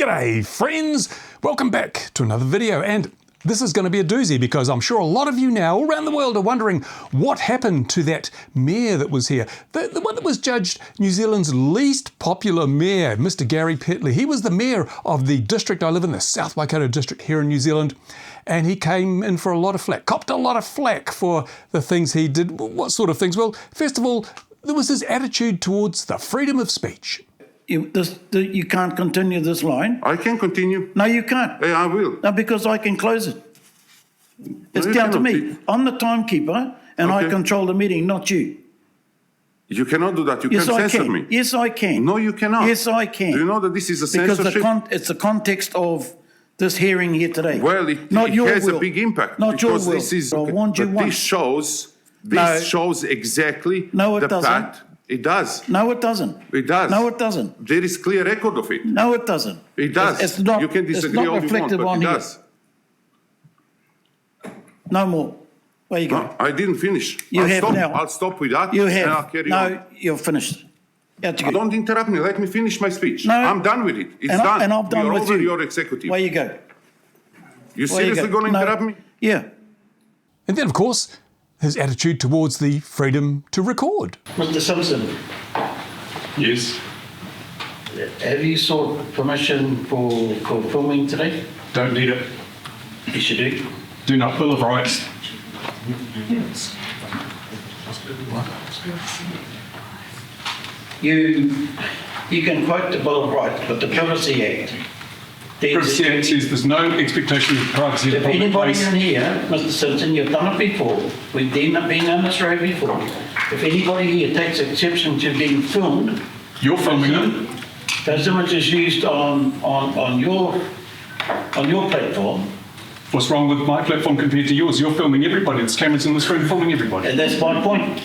G'day friends, welcome back to another video, and this is going to be a doozy because I'm sure a lot of you now all around the world are wondering what happened to that mayor that was here. The one that was judged New Zealand's least popular mayor, Mr. Gary Petley. He was the mayor of the district I live in, the South Waikato district here in New Zealand, and he came in for a lot of flack, copped a lot of flack for the things he did. What sort of things? Well, first of all, there was his attitude towards the freedom of speech. You can't continue this line. I can continue. No, you can't. I will. No, because I can close it. It's you down to cannot. me. I'm the timekeeper, and I Okay. control the meeting, not you. You cannot do that. You Yes, can I censor can. me. Yes, I can. No, you cannot. Yes, I can. Do you know that this is a Because censorship? it's the context of this hearing here today. Well, it not your has will. a big impact. Not your because will. this is. I warned you but once. this shows exactly No, it the doesn't. path. It does. No, it doesn't. It does. No, it doesn't. There is clear record of it. No, it doesn't. It does. It's not. You can disagree it's not all you want, reflected but on it here. does. No more. Where you go? No, I didn't finish. You I'll have stop. now. I'll stop with that. You And I'll have. carry No, on. you're finished. Out you go. Don't interrupt me. Let me finish my speech. No. I'm done with it. It's And done. I'm done You're with over you. your executive. Where you go? You Where you seriously go? going to interrupt me? Yeah. And then, of course, his attitude towards the freedom to record. Mr. Simpson, Yes, have you sought permission for filming today? don't need it. Yes, you do. Do not Bill of Rights. You can quote the Bill of Rights, but the Privacy Act. Privacy Act says there's no expectation of privacy in If the public anybody place. in here, Mr. Simpson, you've done it before. We've been on this road before. If anybody here takes exception to being filmed, You're filming them. those images used on your platform, What's wrong with my platform compared to yours? You're filming everybody. There's cameras in this room filming everybody. and that's my point.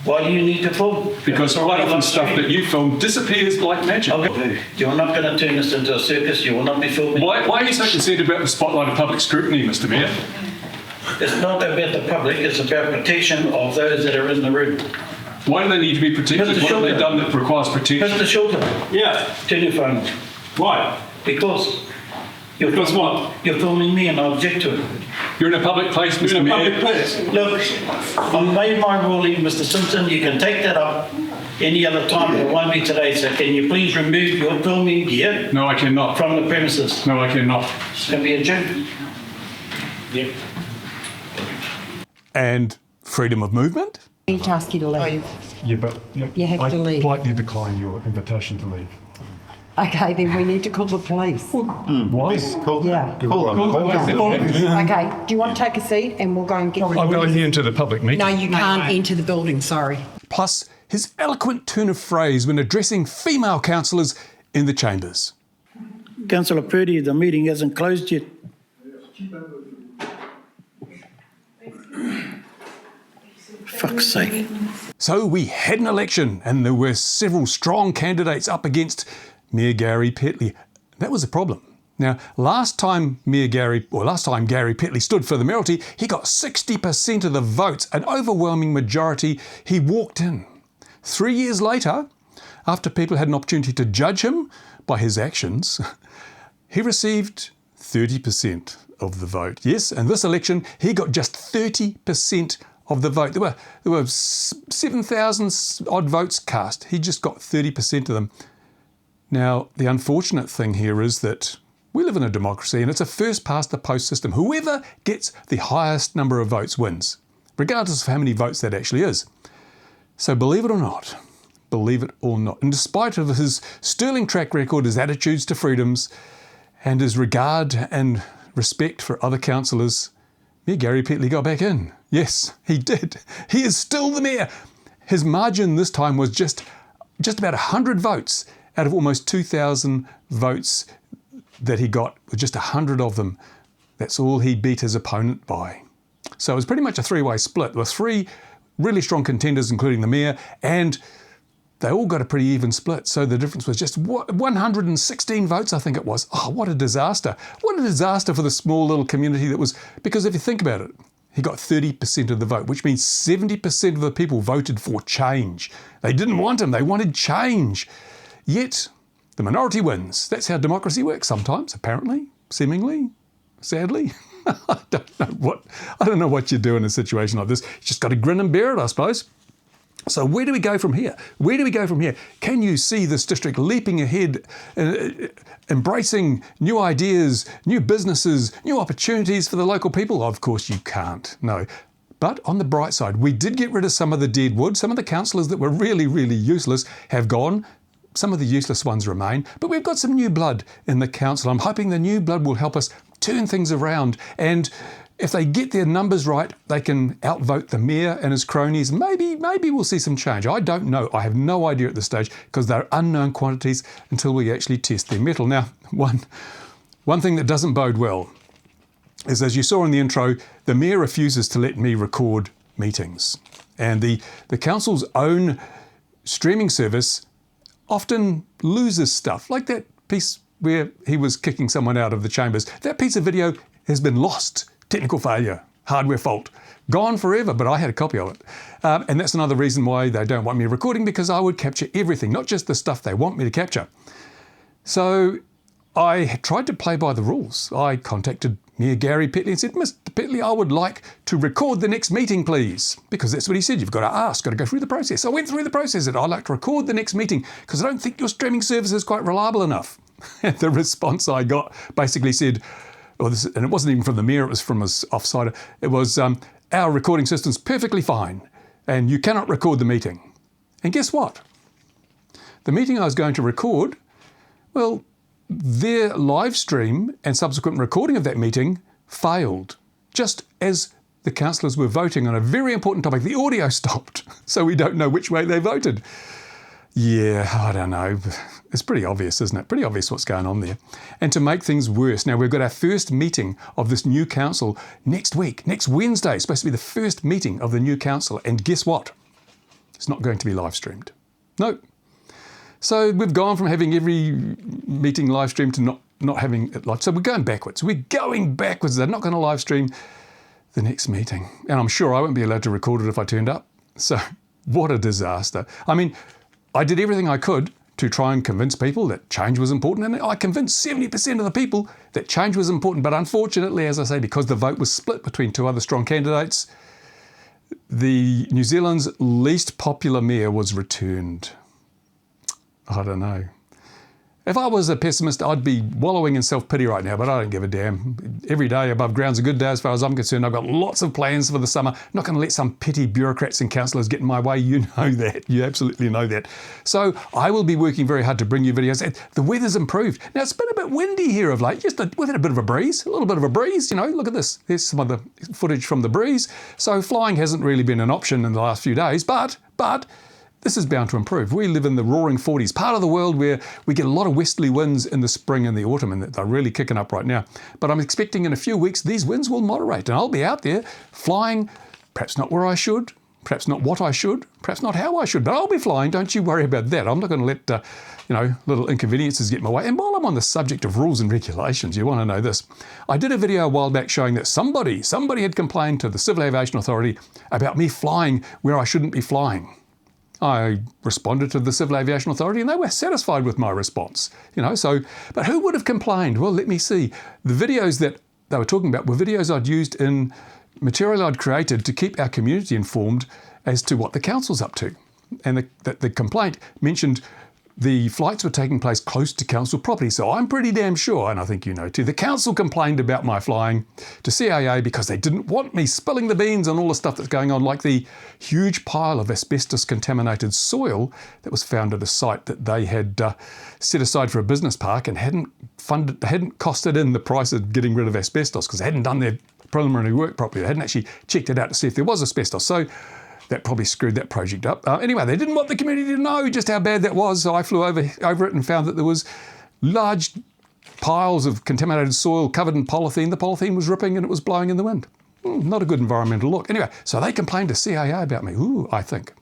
Why do you need to film? Because quite often stuff that you film disappears like magic. Okay. You're not going to turn this into a circus. You will not be filming. Why are you so concerned about the spotlight of public scrutiny, Mr. Mayor? It's not about the public. It's about protection of those that are in the room. Why do they need to be protected? Mr. What have they Shelton. done that requires protection? Mr. Shilton, Yeah. turn your phone off. Why? Because you're Because filming, what? You're filming me and I object to it. You're in a public place, Mr. Mayor. Look, I've made my ruling, Mr. Simpson. You can take that up any other time. It won't be today. So can you please remove your filming gear No, I cannot. from the premises? No, I cannot. It's going to be a joke. Yep. And freedom of movement? I need to ask you to leave. Yeah, but You have to leave. I politely decline your invitation to leave. Okay, then we need to call the police. Why? Yeah. Okay, do you want to take a seat and we'll go and get... I'm going into the public meeting. No, you can't enter the building, sorry. Plus his eloquent turn of phrase when addressing female councillors in the chambers. Councillor Purdy, the meeting hasn't closed yet. Fuck's sake. So we had an election and there were several strong candidates up against Mayor Gary Petley. That was a problem. Now, last time Gary Petley stood for the mayoralty, he got 60% of the votes, an overwhelming majority. He walked in. 3 years later, after people had an opportunity to judge him by his actions, he received 30% of the vote. Yes, and this election, he got just 30% of the vote. There were 7,000 odd votes cast. He just got 30% of them. Now, the unfortunate thing here is that we live in a democracy and it's a first past the post system. Whoever gets the highest number of votes wins, regardless of how many votes that actually is. So believe it or not, in despite of his sterling track record, his attitudes to freedoms, and his regard and respect for other councillors, Mayor Gary Petley got back in. Yes, he did. He is still the mayor. His margin this time was just about 100 votes out of almost 2,000 votes that he got, with just 100 of them. That's all he beat his opponent by. So it was pretty much a three-way split with three really strong contenders, including the mayor, and they all got a pretty even split. So the difference was just 116 votes, I think it was. Oh, what a disaster. What a disaster for the small little community that was, because if you think about it, he got 30% of the vote, which means 70% of the people voted for change. They didn't want him, they wanted change. Yet The minority wins. That's how democracy works sometimes, apparently, seemingly, sadly. I don't know what you do in a situation like this. You just got to grin and bear it, I suppose. So where do we go from here? Where do we go from here? Can you see this district leaping ahead, embracing new ideas, new businesses, new opportunities for the local people? Of course you can't, no. But on the bright side, we did get rid of some of the dead wood. Some of the councillors that were really, really useless have gone. Some of the useless ones remain. But we've got some new blood in the council. I'm hoping the new blood will help us turn things around. And if they get their numbers right, they can outvote the mayor and his cronies. Maybe we'll see some change. I don't know. I have no idea at this stage because they're unknown quantities until we actually test their mettle. Now, one thing that doesn't bode well is, as you saw in the intro, the mayor refuses to let me record meetings. And the council's own streaming service often loses stuff, like that piece where he was kicking someone out of the chambers. That piece of video has been lost. Technical failure, hardware fault, gone forever, but I had a copy of it. And that's another reason why they don't want me recording, because I would capture everything, not just the stuff they want me to capture. So I tried to play by the rules. I contacted Mayor Gary Petley and said, Mr. Petley, I would like to record the next meeting, please. Because that's what he said. You've got to ask, got to go through the process. So I went through the process and I'd like to record the next meeting because I don't think your streaming service is quite reliable enough. And the response I got basically said, and it wasn't even from the mayor, it was from his offsider. It was, our recording system's perfectly fine and you cannot record the meeting. And guess what? The meeting I was going to record, well, their live stream and subsequent recording of that meeting failed. Just as the councillors were voting on a very important topic, the audio stopped. So we don't know which way they voted. Yeah, I don't know. It's pretty obvious, isn't it? Pretty obvious what's going on there. And to make things worse, now we've got our first meeting of this new council next week. Next Wednesday is supposed to be the first meeting of the new council. And guess what? It's not going to be live streamed. No. So we've gone from having every meeting live streamed to not having it live. So we're going backwards. We're going backwards. They're not going to live stream the next meeting. And I'm sure I won't be allowed to record it if I turned up. So what a disaster. I mean, I did everything I could to try and convince people that change was important. And I convinced 70% of the people that change was important. But unfortunately, as I say, because the vote was split between two other strong candidates, the New Zealand's least popular mayor was returned. I don't know. If I was a pessimist, I'd be wallowing in self-pity right now, but I don't give a damn. Every day above ground's a good day as far as I'm concerned. I've got lots of plans for the summer. I'm not going to let some petty bureaucrats and councillors get in my way. You know that. You absolutely know that. So I will be working very hard to bring you videos. And the weather's improved. Now, it's been a bit windy here of late. We've had a bit of a breeze, a little bit of a breeze. You know, look at this. There's some of the footage from the breeze. So flying hasn't really been an option in the last few days, but this is bound to improve. We live in the roaring 40s, part of the world where we get a lot of westerly winds in the spring and the autumn, and they're really kicking up right now. But I'm expecting in a few weeks these winds will moderate, and I'll be out there flying, perhaps not where I should, perhaps not what I should, perhaps not how I should, but I'll be flying. Don't you worry about that. I'm not going to let little inconveniences get in my way. And while I'm on the subject of rules and regulations, you want to know this. I did a video a while back showing that somebody had complained to the Civil Aviation Authority about me flying where I shouldn't be flying. I responded to the Civil Aviation Authority and they were satisfied with my response. But who would have complained? Well, let me see. The videos that they were talking about were videos I'd used in material I'd created to keep our community informed as to what the council's up to. And the complaint mentioned the flights were taking place close to council property. So I'm pretty damn sure, and I think you know too, the council complained about my flying to CAA because they didn't want me spilling the beans on all the stuff that's going on, like the huge pile of asbestos contaminated soil that was found at a site that they had set aside for a business park and hadn't costed in the price of getting rid of asbestos because they hadn't done their preliminary work properly. They hadn't actually checked it out to see if there was asbestos. So that probably screwed that project up. Anyway, they didn't want the community to know just how bad that was, so I flew over it and found that there was large piles of contaminated soil covered in polythene. The polythene was ripping and it was blowing in the wind. Not a good environmental look. Anyway, so they complained to CAA about me, I think.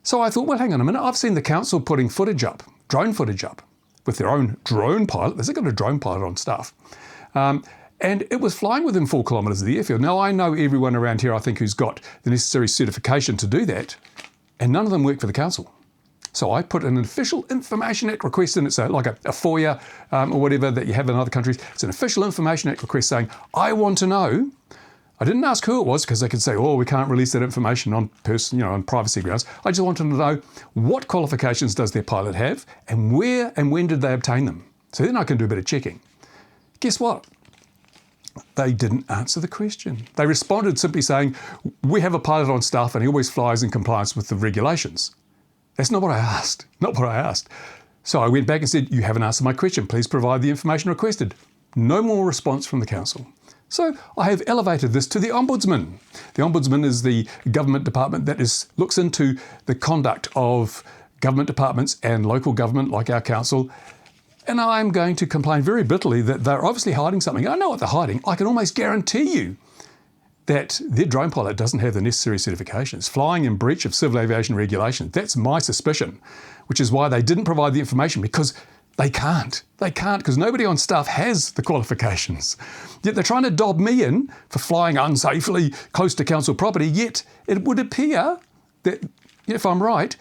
So I thought, well, hang on a minute. I've seen the council putting drone footage up, with their own drone pilot. They've got a drone pilot on staff. And it was flying within 4 kilometres of the airfield. Now, I know everyone around here, I think, who's got the necessary certification to do that, and none of them work for the council. So I put an Official Information Act request in it, so like a FOIA or whatever that you have in other countries. It's an Official Information Act request saying, I want to know. I didn't ask who it was because they could say, oh, we can't release that information on on privacy grounds. I just wanted to know what qualifications does their pilot have and where and when did they obtain them. So then I can do a bit of checking. Guess what? They didn't answer the question. They responded simply saying, we have a pilot on staff and he always flies in compliance with the regulations. That's not what I asked. Not what I asked. So I went back and said, you haven't answered my question. Please provide the information requested. No more response from the council. So I have elevated this to the Ombudsman. The Ombudsman is the government department that looks into the conduct of government departments and local government like our council. And I'm going to complain very bitterly that they're obviously hiding something. I know what they're hiding. I can almost guarantee you that their drone pilot doesn't have the necessary certifications, flying in breach of civil aviation regulation. That's my suspicion, which is why they didn't provide the information, because they can't. They can't, because nobody on staff has the qualifications. Yet they're trying to dob me in for flying unsafely close to council property, yet it would appear that, if I'm right,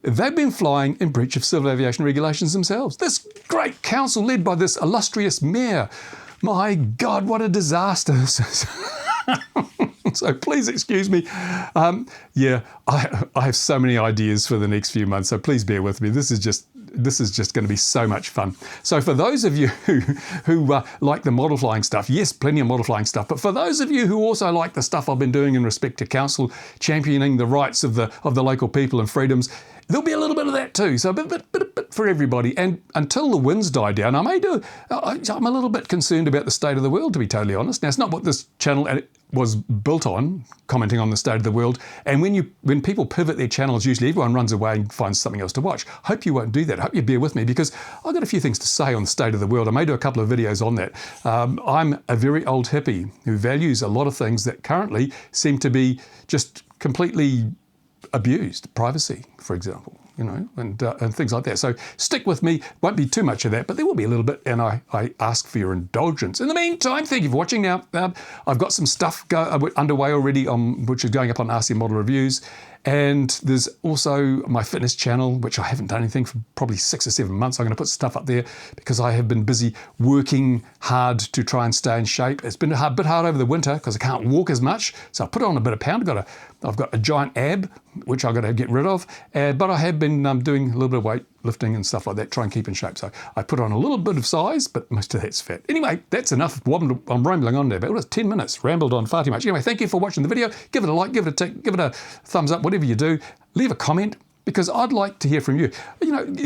they've been flying in breach of civil aviation regulations themselves. This great council led by this illustrious mayor. My God, what a disaster this is. So please excuse me. I have so many ideas for the next few months, so please bear with me. This is just going to be so much fun. So for those of you who like the model flying stuff, yes, plenty of model flying stuff. But for those of you who also like the stuff I've been doing in respect to council, championing the rights of the local people and freedoms, there'll be a little bit of that too. So a bit for everybody. And until the winds die down, I'm a little bit concerned about the state of the world, to be totally honest. Now, it's not what this channel was built on, commenting on the state of the world. And when people pivot their channels, usually everyone runs away and finds something else to watch. Hope you won't do that. Hope you bear with me, because I've got a few things to say on the state of the world. I may do a couple of videos on that. I'm a very old hippie who values a lot of things that currently seem to be just completely abused. Privacy, for example, and things like that. So stick with me. Won't be too much of that, but there will be a little bit, and I ask for your indulgence. In the meantime, thank you for watching. Now, I've got some stuff underway already, which is going up on RC Model Reviews. And there's also my fitness channel, which I haven't done anything for probably 6 or 7 months. I'm going to put stuff up there because I have been busy working hard to try and stay in shape. It's been a bit hard over the winter because I can't walk as much. So I put on a bit of pound. I've got a giant ab, which I've got to get rid of. But I have been doing a little bit of weight lifting and stuff like that, try and keep in shape. So I put on a little bit of size, but most of that's fat. Anyway, that's enough. I'm rambling on there, but it was 10 minutes. Rambled on far too much. Anyway, thank you for watching the video. Give it a like, give it a tick, give it a thumbs up, whatever you do. Leave a comment, because I'd like to hear from you.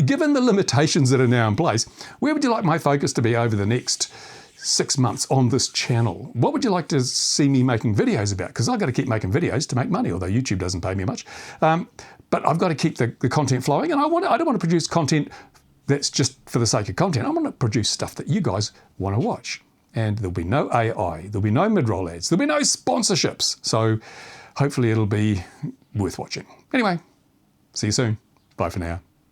Given the limitations that are now in place, where would you like my focus to be over the next 6 months on this channel? What would you like to see me making videos about? Because I've got to keep making videos to make money, although YouTube doesn't pay me much. But I've got to keep the content flowing, and I don't want to produce content that's just for the sake of content. I want to produce stuff that you guys want to watch. And there'll be no AI, there'll be no mid-roll ads, there'll be no sponsorships. So hopefully it'll be worth watching. Anyway, see you soon. Bye for now.